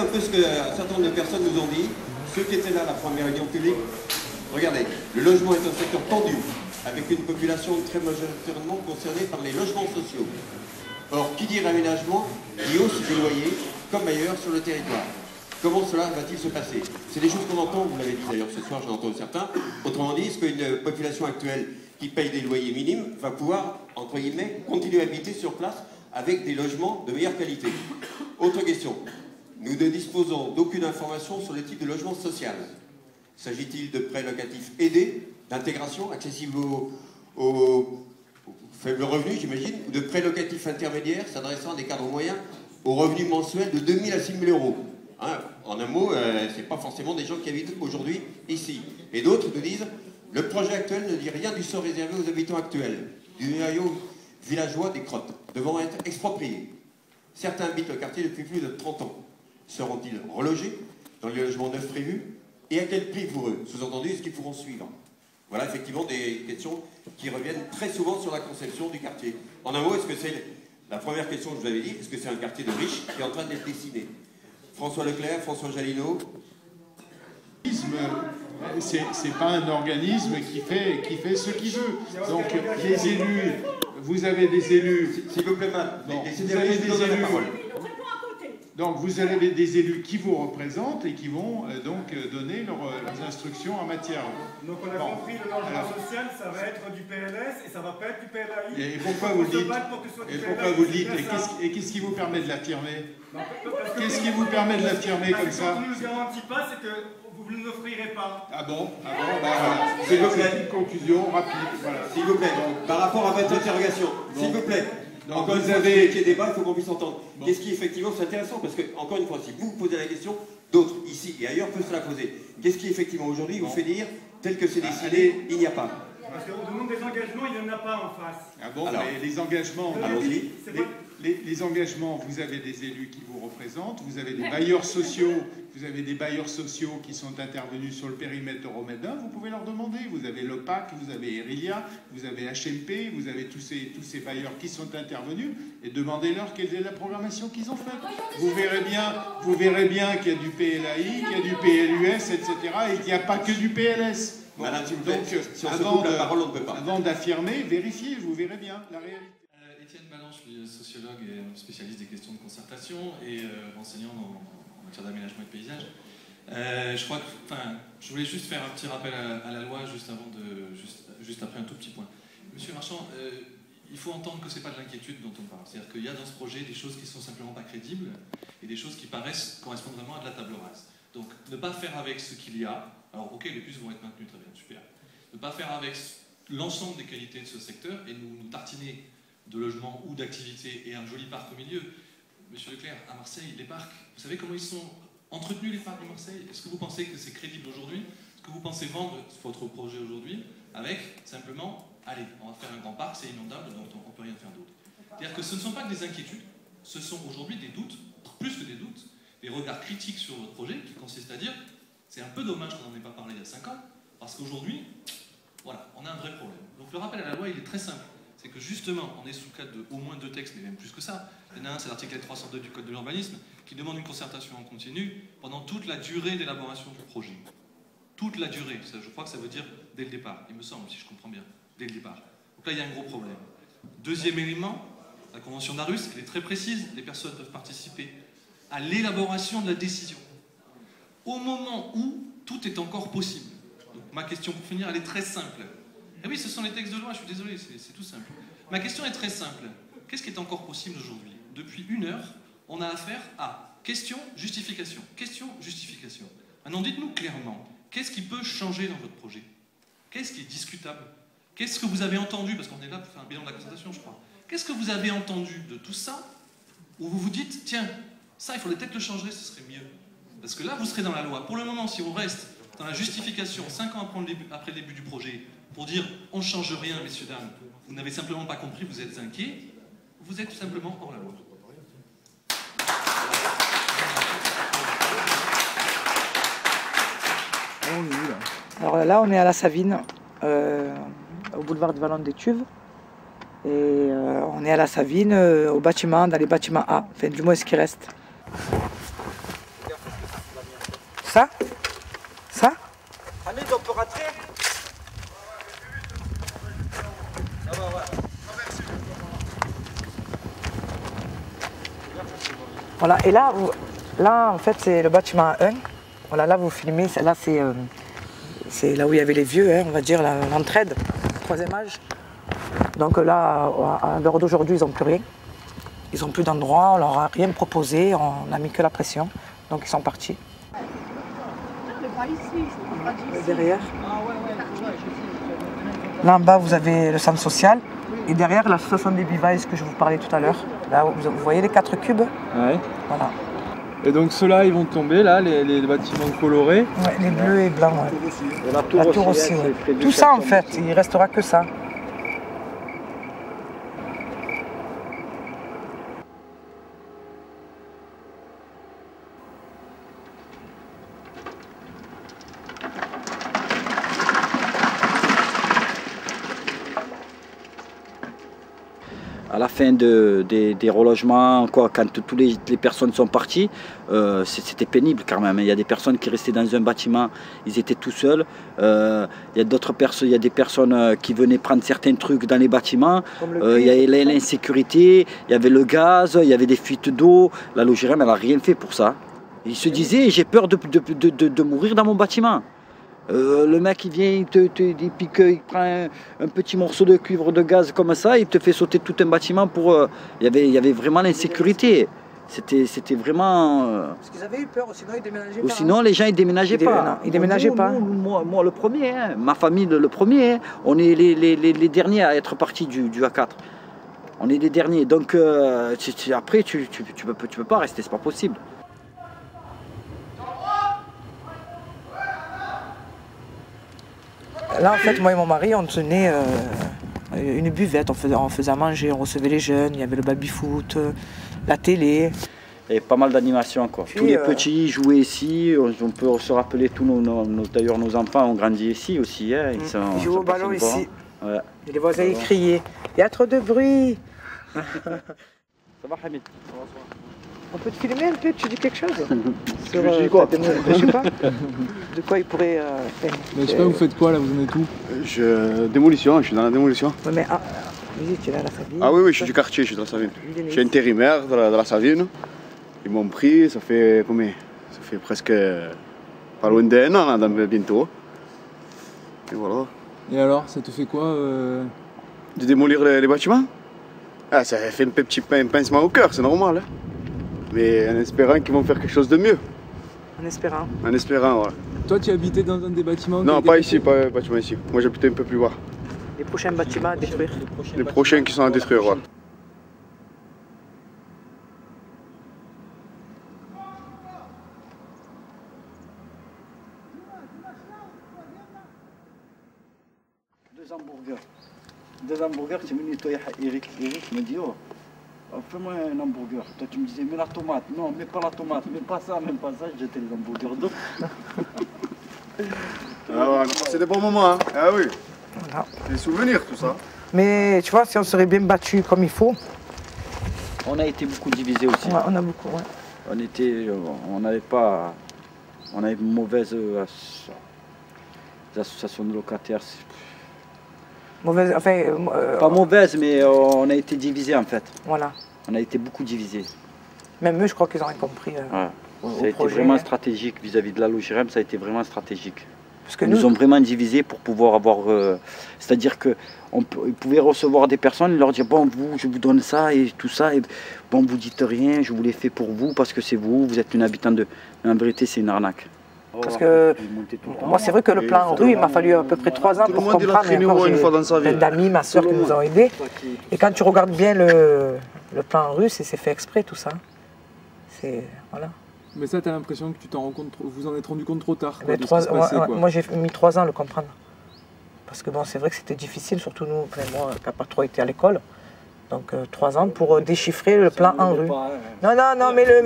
peu ce qu'un certain nombre de personnes nous ont dit, ceux qui étaient là à la première réunion publique. Regardez, le logement est un secteur tendu, avec une population très majoritairement concernée par les logements sociaux. Or, qui dit réaménagement, dit hausse des loyers, comme ailleurs sur le territoire. Comment cela va-t-il se passer? C'est des choses qu'on entend, vous l'avez dit d'ailleurs ce soir, j'en entends certains. Autrement dit, est-ce qu'une population actuelle qui paye des loyers minimes va pouvoir, entre guillemets, continuer à habiter sur place avec des logements de meilleure qualité? Autre question. Nous ne disposons d'aucune information sur le type de logement social. S'agit-il de prêts locatifs aidés, d'intégration, accessibles aux faibles revenus, j'imagine, ou de prêts locatifs intermédiaires s'adressant à des cadres moyens aux revenus mensuels de 2 000 à 6 000 euros. Hein, en un mot, ce n'est pas forcément des gens qui habitent aujourd'hui ici. Et d'autres nous disent, le projet actuel ne dit rien du sort réservé aux habitants actuels, du noyau villageois des Crottes, devant être expropriés. Certains habitent le quartier depuis plus de 30 ans. Seront-ils relogés dans les logements neufs prévus? Et à quel prix pour eux? Sous-entendu, est-ce qu'ils pourront suivre? Voilà effectivement des questions qui reviennent très souvent sur la conception du quartier. En un mot, est-ce que c'est la première question que je vous avais dit, est-ce que c'est un quartier de riches qui est en train d'être dessiné? François Leclerc, François Jallinot. C'est pas un organisme qui fait ce qu'il veut. Donc les élus, vous avez des élus. S'il vous plaît, vous avez des élus. Donc vous avez des élus qui vous représentent et qui vont donc donner leurs instructions en matière. Donc on a compris, le logement social, ça va être du PLS et ça va pas être du PLAI. Et pourquoi vous le dites? Et qu'est-ce qui vous permet de l'affirmer? Qu'est-ce qui vous permet de l'affirmer comme ça? Ce qu'on ne nous garantit pas, c'est que vous ne l'offrirez pas. Ah bon? Voilà. S'il vous plaît, une conclusion rapide. Voilà. S'il vous plaît, donc, par rapport à votre interrogation, s'il vous plaît. Donc encore une fois, qui est débat, il faut qu'on puisse entendre. Bon. Qu'est-ce qui, effectivement, c'est intéressant, parce que, encore une fois, si vous posez la question, d'autres, ici et ailleurs, peuvent se la poser. Qu'est-ce qui, effectivement, aujourd'hui, vous fait dire, tel que c'est décidé, il n'y a pas? Parce qu'on demande des engagements, il n'y en a pas en face. Ah bon? Alors, les engagements, allons-y. Les engagements, vous avez des élus qui vous représentent, vous avez des bailleurs sociaux, qui sont intervenus sur le périmètre Euromedin, vous pouvez leur demander. Vous avez l'OPAC, vous avez Erilia, vous avez HMP, vous avez tous ces bailleurs qui sont intervenus, et demandez-leur quelle est la programmation qu'ils ont faite. Vous verrez bien qu'il y a du PLAI, qu'il y a du PLUS, etc., et qu'il n'y a pas que du PLS. Bon, Madame, donc, si on se coupe la parole, on ne peut pas. Avant d'affirmer, vérifiez, vous verrez bien la réalité. Étienne Balland, je suis sociologue et spécialiste des questions de concertation et enseignant en matière d'aménagement et de paysage. Je voulais juste faire un petit rappel à la loi juste après un tout petit point. Monsieur Marchand, il faut entendre que ce n'est pas de l'inquiétude dont on parle. C'est-à-dire qu'il y a dans ce projet des choses qui ne sont simplement pas crédibles et des choses qui correspondent vraiment à de la table rase. Donc ne pas faire avec ce qu'il y a. Alors ok, les puces vont être maintenues, très bien, super. Ne pas faire avec l'ensemble des qualités de ce secteur et nous tartiner de logements ou d'activités et un joli parc au milieu. Monsieur Leclerc, à Marseille, les parcs, vous savez comment ils sont entretenus, les parcs de Marseille? Est-ce que vous pensez que c'est crédible aujourd'hui? Est-ce que vous pensez vendre votre projet aujourd'hui avec simplement, allez, on va faire un grand parc, c'est inondable, donc on ne peut rien faire d'autre? C'est-à-dire que ce ne sont pas que des inquiétudes, ce sont aujourd'hui des doutes, plus que des doutes, des regards critiques sur votre projet qui consistent à dire, c'est un peu dommage qu'on n'en ait pas parlé il y a 5 ans, parce qu'aujourd'hui, voilà, on a un vrai problème. Donc le rappel à la loi, il est très simple. C'est que justement, on est sous le cadre de au moins 2 textes, mais même plus que ça. Il y en a un, c'est l'article 302 du Code de l'urbanisme, qui demande une concertation en continu pendant toute la durée d'élaboration du projet. Toute la durée, ça, je crois que ça veut dire dès le départ, il me semble, si je comprends bien, dès le départ. Donc là, il y a un gros problème. Deuxième élément, la Convention d'Aarhus, elle est très précise, les personnes doivent participer à l'élaboration de la décision. Au moment où tout est encore possible. Donc ma question pour finir, elle est très simple. Et oui, ce sont les textes de loi, je suis désolé, c'est tout simple. Ma question est très simple. Qu'est-ce qui est encore possible aujourd'hui? Depuis 1 heure, on a affaire à question, justification. Question, justification. Maintenant, dites-nous clairement, qu'est-ce qui peut changer dans votre projet? Qu'est-ce qui est discutable? Qu'est-ce que vous avez entendu? Parce qu'on est là pour faire un bilan de la concertation, je crois. Qu'est-ce que vous avez entendu de tout ça où vous vous dites, tiens, ça, il faudrait peut-être le changer, ce serait mieux. Parce que là, vous serez dans la loi. Pour le moment, si on reste dans la justification, 5 ans après le début du projet, pour dire on ne change rien, messieurs, dames, vous n'avez simplement pas compris, vous êtes inquiets, vous êtes tout simplement hors la loi. Alors là, on est à la Savine, au boulevard du Vallon des Tuves. Et on est à la Savine, dans les bâtiments A, enfin du moins ce qui reste. Hamid, on peut rentrer? Ça va, ouais. Voilà, et là, là en fait, c'est le bâtiment 1. Voilà, là, vous filmez, là, c'est là où il y avait les vieux, hein, on va dire, l'entraide, 3e âge. Donc là, à l'heure d'aujourd'hui, ils n'ont plus rien. Ils n'ont plus d'endroit, on leur a rien proposé, on n'a mis que la pression. Donc ils sont partis. Derrière. Là en bas, vous avez le centre social. Et derrière, la 70 devices que je vous parlais tout à l'heure. Là, vous voyez les 4 cubes? Ouais. Voilà. Et donc ceux-là, ils vont tomber, là, les bâtiments colorés. Ouais, les bleus et blancs. Ouais. Et la tour aussi, ouais. Tout ça, en fait, il ne restera que ça. À la fin des relogements, quoi, quand toutes les personnes sont parties, c'était pénible quand même. Il y a des personnes qui restaient dans un bâtiment, ils étaient tout seuls. Il y a d'autres personnes, il y a des personnes qui venaient prendre certains trucs dans les bâtiments. Il y avait l'insécurité, il y avait le gaz, il y avait des fuites d'eau. La Logirem, elle n'a rien fait pour ça. Ils se disaient, j'ai peur de mourir dans mon bâtiment. Le mec il vient, il pique, il prend un petit morceau de cuivre de gaz comme ça, il te fait sauter tout un bâtiment pour... il y avait vraiment l'insécurité. C'était vraiment... Parce qu'ils avaient eu peur, sinon ils déménageaient pas. Sinon les gens ils déménageaient pas. Non, ils déménageaient pas. Moi le premier, hein, ma famille le premier, hein, on est les derniers à être partis du A4. On est les derniers, donc après tu peux pas rester, c'est pas possible. Là, en fait, moi et mon mari, on tenait une buvette, on faisait à manger, on recevait les jeunes, il y avait le baby-foot, la télé. Il y avait pas mal d'animations, quoi. Tous les petits jouaient ici, on peut se rappeler, d'ailleurs nos enfants ont grandi ici aussi. Hein. Ils jouent au ballon ici. Ouais. Et les voisins ils criaient, il y a trop de bruit. Ça va Hamid? On peut te filmer un peu, tu dis quelque chose sur, je dis quoi? Je sais pas. De quoi il pourrait... Mais je sais pas, vous faites quoi là, vous en êtes où? Démolition, je suis dans la démolition. Ouais, mais vas-y, tu es là à la Savine. Ah oui, je suis du quartier, je suis de la Savine. Je suis intérimaire de la Savine. Ils m'ont pris, ça fait combien? Ça fait presque pas loin d'un an, là, bientôt. Et voilà. Et alors, ça te fait quoi De démolir les bâtiments? Ah, ça fait un petit pincement au cœur, c'est normal. Hein. Mais en espérant qu'ils vont faire quelque chose de mieux. En espérant. En espérant, voilà. Toi, tu habitais dans un des bâtiments? Non, pas ici, pas un bâtiment ici. Moi, j'habitais un peu plus bas. Les prochains bâtiments à détruire. Les prochains qui sont à détruire, voilà. Deux hamburgers, c'est venu toi Eric me dit oh, fais-moi un hamburger. Toi tu me disais mets la tomate, non mets pas la tomate, mets pas ça, je jetais les hamburgers d'eau. Ah ouais, c'est des bons moments, hein. Ah oui. Voilà. Des souvenirs tout ça. Mais tu vois, si on serait bien battu comme il faut. On a été beaucoup divisés aussi. Ouais, on a beaucoup, ouais. On avait une mauvaise association de locataires. Mauvaise, enfin, pas mauvaise, mais on a été divisés en fait. Voilà. On a été beaucoup divisés. Même eux, je crois qu'ils ont rien compris. Ça a été vraiment stratégique vis-à-vis de la Logirem, ça a été vraiment stratégique. Parce que ils nous ont vraiment divisés pour pouvoir avoir... c'est-à-dire qu'ils pouvaient recevoir des personnes et leur dire bon, vous, je vous donne ça et tout ça, et bon, vous dites rien, je vous l'ai fait pour vous parce que c'est vous êtes une habitante de... Mais en vérité, c'est une arnaque. Parce que moi, c'est vrai que le plan rue, il m'a fallu à peu près 3 ans pour comprendre. J'ai plein d'amis, ma soeur qui nous ont aidés. Et quand tu regardes bien le plan rue, c'est fait exprès tout ça. Voilà. Mais ça, tu as l'impression que vous en êtes rendu compte trop tard. Quoi, moi, j'ai mis 3 ans à le comprendre. Parce que bon, c'est vrai que c'était difficile, surtout nous, moi, qui n'ai pas trop été à l'école. Donc 3 ans pour déchiffrer le plan en rue. Non, non, non, mets-le.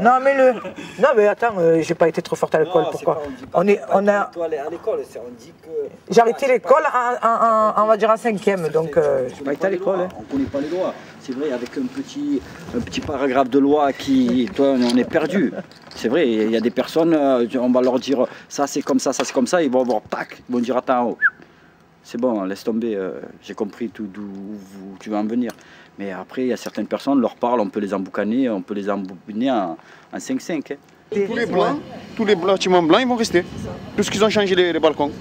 Non, mets-le. Non, mais attends, j'ai pas été trop forte à l'école, pourquoi? À l'école, on dit que... J'ai arrêté l'école, on va dire en 5e, donc j'ai pas été à l'école. On ne connaît pas les lois. C'est vrai, avec un petit paragraphe de loi qui... Toi, on est perdu. C'est vrai, il y a des personnes, on va leur dire ça c'est comme ça c'est comme ça, ils vont voir, tac, ils vont dire attends, c'est bon, laisse tomber, j'ai compris d'où tu veux en venir. Mais après, il y a certaines personnes, on leur parle, on peut les emboucaner, on peut les embobiner en 5-5. Hein. Tous les bâtiments blancs, ils vont rester. Tout ce qu'ils ont changé les balcons.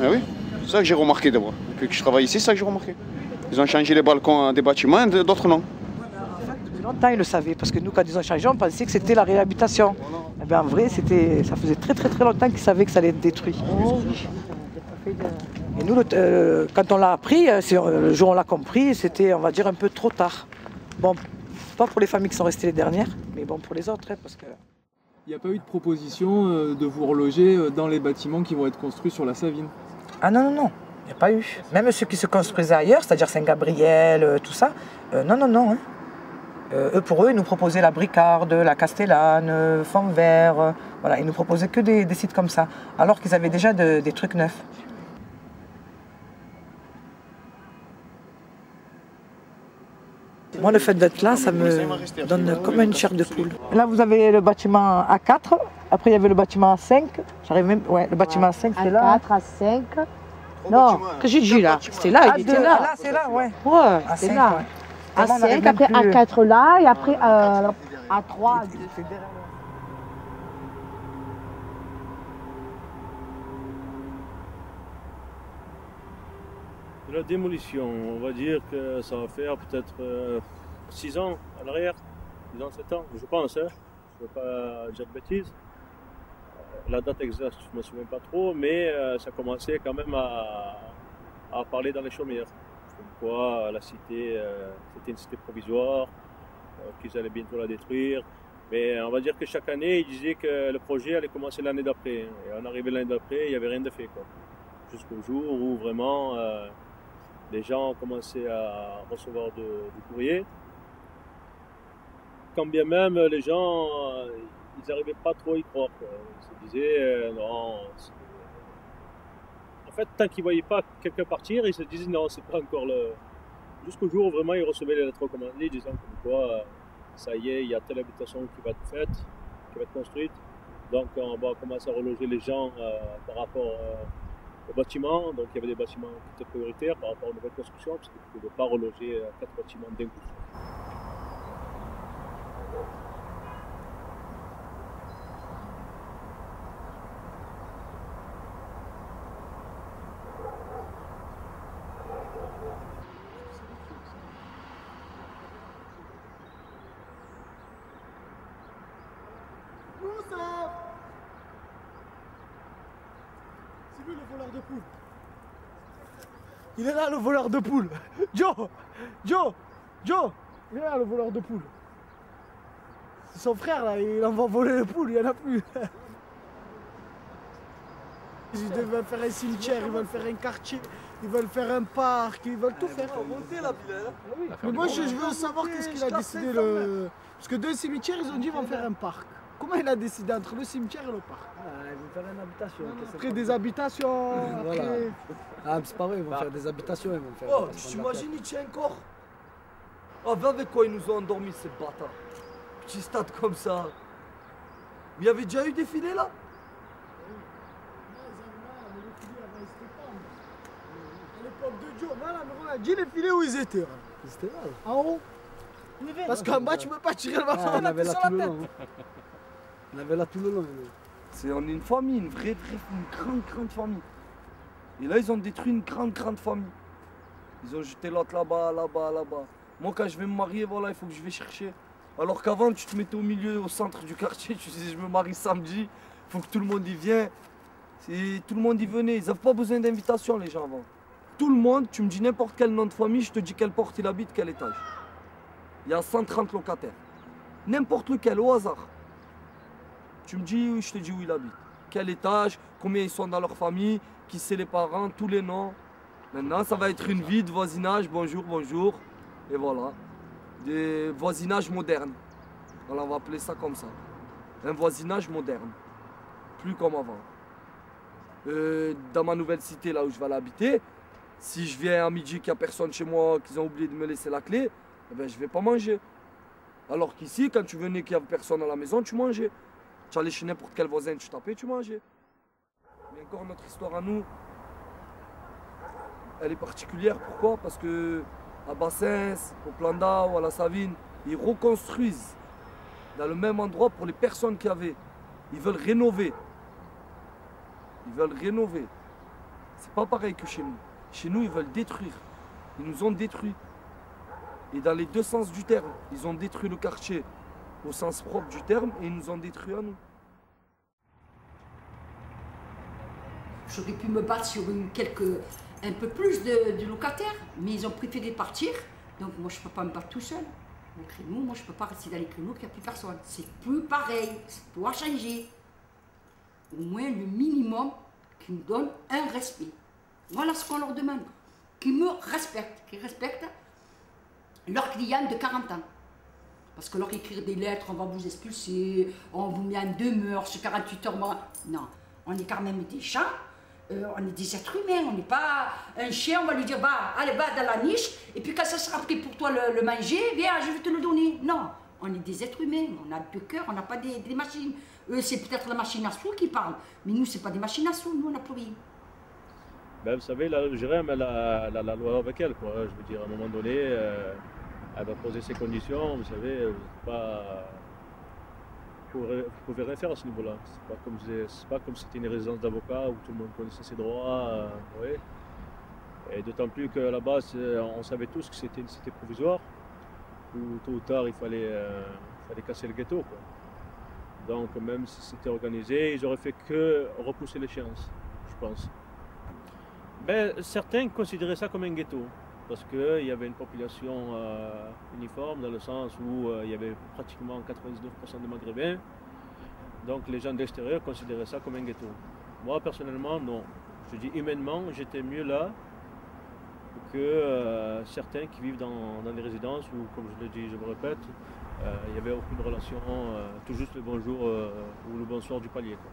Ah oui, c'est ça que j'ai remarqué d'abord. Depuis que je travaille ici, c'est ça que j'ai remarqué. Ils ont changé les balcons des bâtiments, d'autres non. Depuis longtemps, ils le savaient, parce que nous, quand ils ont changé, on pensait que c'était la réhabilitation. Eh bien, en vrai, ça faisait très longtemps qu'ils savaient que ça allait être détruit. Et nous, quand on l'a appris, le jour où on l'a compris, c'était, on va dire, un peu trop tard. Bon, pas pour les familles qui sont restées les dernières, mais bon, pour les autres, hein, parce que... Il n'y a pas eu de proposition de vous reloger dans les bâtiments qui vont être construits sur la Savine? Ah non, non, non, il n'y a pas eu. Même ceux qui se construisaient ailleurs, c'est-à-dire Saint-Gabriel, tout ça, non, non, non. Hein. Pour eux, ils nous proposaient la Bricarde, la Castellane, Font-Vert, voilà, ils nous proposaient que des sites comme ça, alors qu'ils avaient déjà des trucs neufs. Moi, le fait d'être là, ça me donne comme une chair de poule. Là, vous avez le bâtiment A4, après il y avait le bâtiment A5, j'arrive même, ouais, le bâtiment A5, c'est là. A4, A5. Non, que j'ai dit là, c'était là, il était là. Là, c'est là, ouais. Ouais, c'est là. A5, après A4 là, et après A3. La démolition, on va dire que ça va faire peut-être 6 ans à l'arrière, 6 ans, 7 ans, je pense, hein. Je ne veux pas dire de bêtises. La date exacte, je ne me souviens pas trop, mais ça commençait quand même à parler dans les chaumières. Comme quoi la cité, c'était une cité provisoire, qu'ils allaient bientôt la détruire. Mais on va dire que chaque année, ils disaient que le projet allait commencer l'année d'après. Et en arrivant l'année d'après, il n'y avait rien de fait, quoi. Jusqu'au jour où vraiment les gens ont commencé à recevoir du courrier. Quand bien même les gens, ils n'arrivaient pas trop à y croire, quoi. Ils se disaient non. En fait, tant qu'ils ne voyaient pas quelqu'un partir, ils se disaient non, c'est pas encore le. Jusqu'au jour où vraiment ils recevaient les lettres recommandées disant comme quoi ça y est, il y a telle habitation qui va être faite, qui va être construite. Donc on va commencer à reloger les gens par rapport aux bâtiments. Donc il y avait des bâtiments qui étaient prioritaires par rapport aux nouvelles constructions, parce qu'ils ne pouvaient pas reloger 4 bâtiments d'un coup. C'est lui le voleur de poules. Il est là le voleur de poules. Joe, il est là le voleur de poules. C'est son frère là, il en va voler les poules, il n'y en a plus. Ils veulent faire un cimetière, ils veulent faire un quartier, ils veulent faire un parc, ils veulent tout faire. Mais moi je veux savoir qu'est-ce qu'il a décidé Parce que deux cimetières, ils ont dit qu'ils vont faire un parc. Comment il a décidé entre le cimetière et le parc? Ils vont faire une habitation. Après des habitations, Voilà. après... Ah, c'est pas vrai, ils vont faire des habitations, ils vont faire. Oh, tu t'imagines, il tient encore? Oh, va avec quoi ils nous ont endormis ces bâtards? Petit stade comme ça. Il y avait déjà eu des filets là? À l'époque de Joe, voilà, mais on a dit les filets où ils étaient. Ils étaient là. En haut. Parce qu'en bas, tu peux pas tirer le bâton, on avait là sur tout la le tête. long. On avait là tout le long. On est une famille, une grande famille. Et là, ils ont détruit une grande famille. Ils ont jeté l'autre là-bas. Moi, quand je vais me marier, voilà, il faut que je vais chercher. Alors qu'avant, tu te mettais au milieu, au centre du quartier, tu disais, je me marie samedi, il faut que tout le monde y vienne. Tout le monde y venait, ils n'avaient pas besoin d'invitation, les gens avant. Tout le monde, tu me dis n'importe quel nom de famille, je te dis quelle porte il habite, quel étage. Il y a 130 locataires. N'importe lequel, au hasard. Tu me dis, je te dis où il habite. Quel étage, combien ils sont dans leur famille, qui c'est les parents, tous les noms. Maintenant, ça va être une vie de voisinage, bonjour. Et voilà. Des voisinages modernes. Voilà, on va appeler ça comme ça. Un voisinage moderne. Plus comme avant. Dans ma nouvelle cité, là où je vais aller habiter, si je viens à midi qu'il n'y a personne chez moi, qu'ils ont oublié de me laisser la clé, eh ben, je ne vais pas manger. Alors qu'ici, quand tu venais qu'il n'y avait personne à la maison, tu mangeais. Tu allais chez n'importe quel voisin, tu tapais, tu mangeais. Mais encore notre histoire à nous, elle est particulière. Pourquoi? Parce que à Bassens, au Planda ou à la Savine, ils reconstruisent dans le même endroit pour les personnes qu'il y avait. Ils veulent rénover. Ils veulent rénover. C'est pas pareil que chez nous. Chez nous, ils veulent détruire. Ils nous ont détruits. Et dans les deux sens du terme, ils ont détruit le quartier au sens propre du terme et ils nous ont détruits à nous. J'aurais pu me battre sur un peu plus de locataires, mais ils ont préféré partir. Donc moi, je ne peux pas me battre tout seul. Au créneau, moi, je ne peux pas rester dans les créneaux qu'il n'y a plus personne. C'est plus pareil, ça doit changer. Au moins le minimum qui nous donne un respect. Voilà ce qu'on leur demande. Qu'ils me respectent, qu'ils respectent leurs clients de 40 ans. Parce que leur écrire des lettres, on va vous expulser, on vous met en demeure sur 48 heures. Non, on est quand même des chats, on est des êtres humains, on n'est pas un chien, on va lui dire, bah, allez, va dans la niche, et puis quand ça sera pris pour toi le manger, viens, je vais te le donner. Non, on est des êtres humains, on a deux cœurs, on n'a pas des machines. Eux, c'est peut-être la machine à sous qui parle, mais nous, c'est pas des machines à sous, nous, on n'a plus rien. Ben, vous savez, l'Algérien, elle a la loi avec elle, quoi. Je veux dire, à un moment donné, elle va poser ses conditions, vous savez, vous pouvez rien faire à ce niveau-là. C'est pas comme si c'était une résidence d'avocat où tout le monde connaissait ses droits. Ouais. Et d'autant plus qu'à la base, on savait tous que c'était une cité provisoire, où tôt ou tard, il fallait casser le ghetto, quoi. Donc même si c'était organisé, ils auraient fait que repousser l'échéance, je pense. Ben, certains considéraient ça comme un ghetto, parce qu'il y avait une population uniforme, dans le sens où il y avait pratiquement 99% de Maghrébins. Donc les gens d'extérieur considéraient ça comme un ghetto. Moi personnellement, non. Je dis humainement, j'étais mieux là que certains qui vivent dans les résidences où, comme je le dis, je me répète, il n'y avait aucune relation, tout juste le bonjour ou le bonsoir du palier, quoi.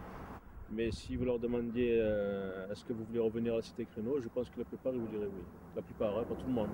Mais si vous leur demandiez est-ce que vous voulez revenir à la cité Créneau, je pense que la plupart ils vous diraient oui. La plupart, hein, pas tout le monde.